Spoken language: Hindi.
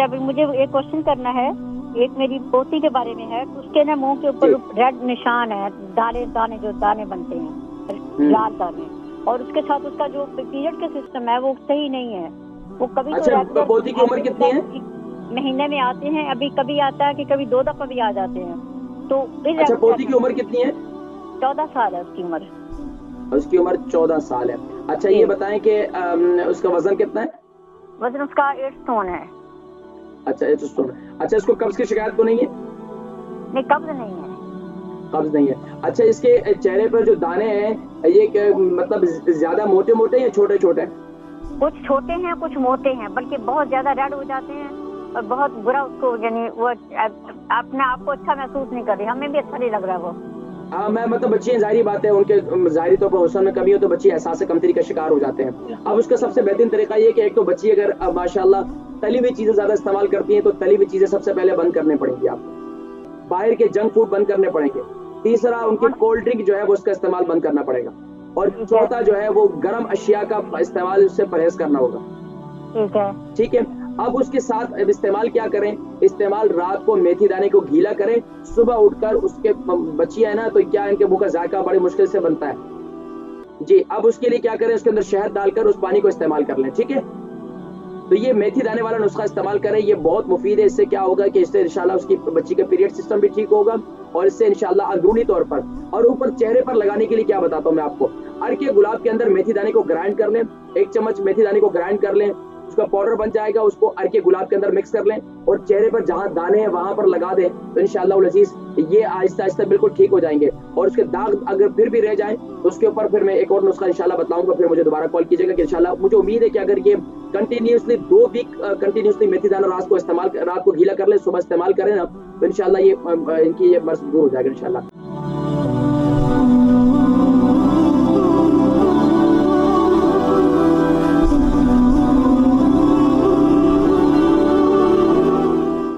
अभी मुझे एक क्वेश्चन करना है। एक मेरी पोती के बारे में है, उसके ना मुंह के ऊपर रेड निशान है, दाने दाने जो दाने बनते हैं, लाल दाने, और उसके साथ उसका जो पीरियड का सिस्टम है वो सही नहीं है। वो कभी अच्छा, पोती की उम्र कितनी है? महीने में आते हैं, अभी कभी आता है कि कभी 2 दफा भी आ जाते हैं। तो अच्छा, पोती की उम्र कितनी है? 14 साल है उसकी उम्र। उसकी उम्र 14 साल है। अच्छा, ये बताएं कि उसका वजन कितना है? वजन उसका 8 स्टोन है। अच्छा, 8 स्टोन। अच्छा, इसको कब्ज की शिकायत तो नहीं है? नहीं, कब्ज नहीं है। कब्ज नहीं है। अच्छा, इसके चेहरे पर जो दाने हैं ये मतलब ज्यादा मोटे मोटे या छोटे छोटे? कुछ छोटे हैं, कुछ मोटे हैं, बल्कि बहुत ज्यादा रेड हो जाते हैं और बहुत बुरा उसको, यानी वो अपने आप को अच्छा महसूस नहीं कर रही, हमें भी अच्छा नहीं लग रहा वो। हाँ, मैं मतलब बच्चे जाहिर बात है उनके जाहिरी तौर पर हौसले में कमी हो तो बच्चे एहसास कमतरी का शिकार हो जाते हैं। अब उसका सबसे बेहतरीन तरीका ये कि एक तो बच्ची अगर माशाल्लाह तली हुई चीजें ज्यादा इस्तेमाल करती हैं तो तली हुई चीजें सबसे पहले बंद करने पड़ेंगी आपको। बाहर के जंक फूड बंद करने पड़ेंगे। तीसरा, उनकी कोल्ड ड्रिंक जो है वो उसका इस्तेमाल बंद करना पड़ेगा। और चौथा जो है वो गर्म अशिया का इस्तेमाल उससे परहेज करना होगा। ठीक है। ठीक है। अब उसके साथ अब इस्तेमाल क्या करें? इस्तेमाल रात को मेथी दाने को गीला करें, सुबह उठकर उसके बच्चियां है ना तो क्या इनके मुंह का जायका बड़ी मुश्किल से बनता है जी। अब उसके लिए क्या करें? उसके अंदर शहद डालकर उस पानी को इस्तेमाल कर लें। ठीक है। तो ये मेथी दाने वाला नुस्खा इस्तेमाल करें, ये बहुत मुफीद है। इससे क्या होगा कि इससे इंशाल्लाह उसकी बच्ची का पीरियड सिस्टम भी ठीक होगा और इससे इंशाल्लाह अंदरूनी तौर पर और ऊपर चेहरे पर लगाने के लिए क्या बताता हूँ मैं आपको। अर्के गुलाब के अंदर मेथी दाने को ग्राइंड कर लें, 1 चम्मच मेथी दाने को ग्राइंड कर लें, उसका पाउडर बन जाएगा, उसको अर्के गुलाब के अंदर मिक्स कर लें और चेहरे पर जहां दाने हैं वहां पर लगा दें तो इंशाल्लाह उल अजीज ये आहिस्ता आहिस्ता बिल्कुल ठीक हो जाएंगे। और उसके दाग अगर फिर भी रह जाएं तो उसके ऊपर फिर मैं एक और नुस्खा इंशाल्लाह बताऊंगा, फिर मुझे दोबारा कॉल कीजिएगा कि इंशाल्लाह मुझे उम्मीद है कि अगर ये कंटिन्यूसली 2 वीक कंटिन्यूसली मेथी दाना रात को गीला कर ले, सुबह इस्तेमाल करें ना तो इंशाल्लाह ये इनकी ये मर्ज दूर हो जाएगा इंशाल्लाह।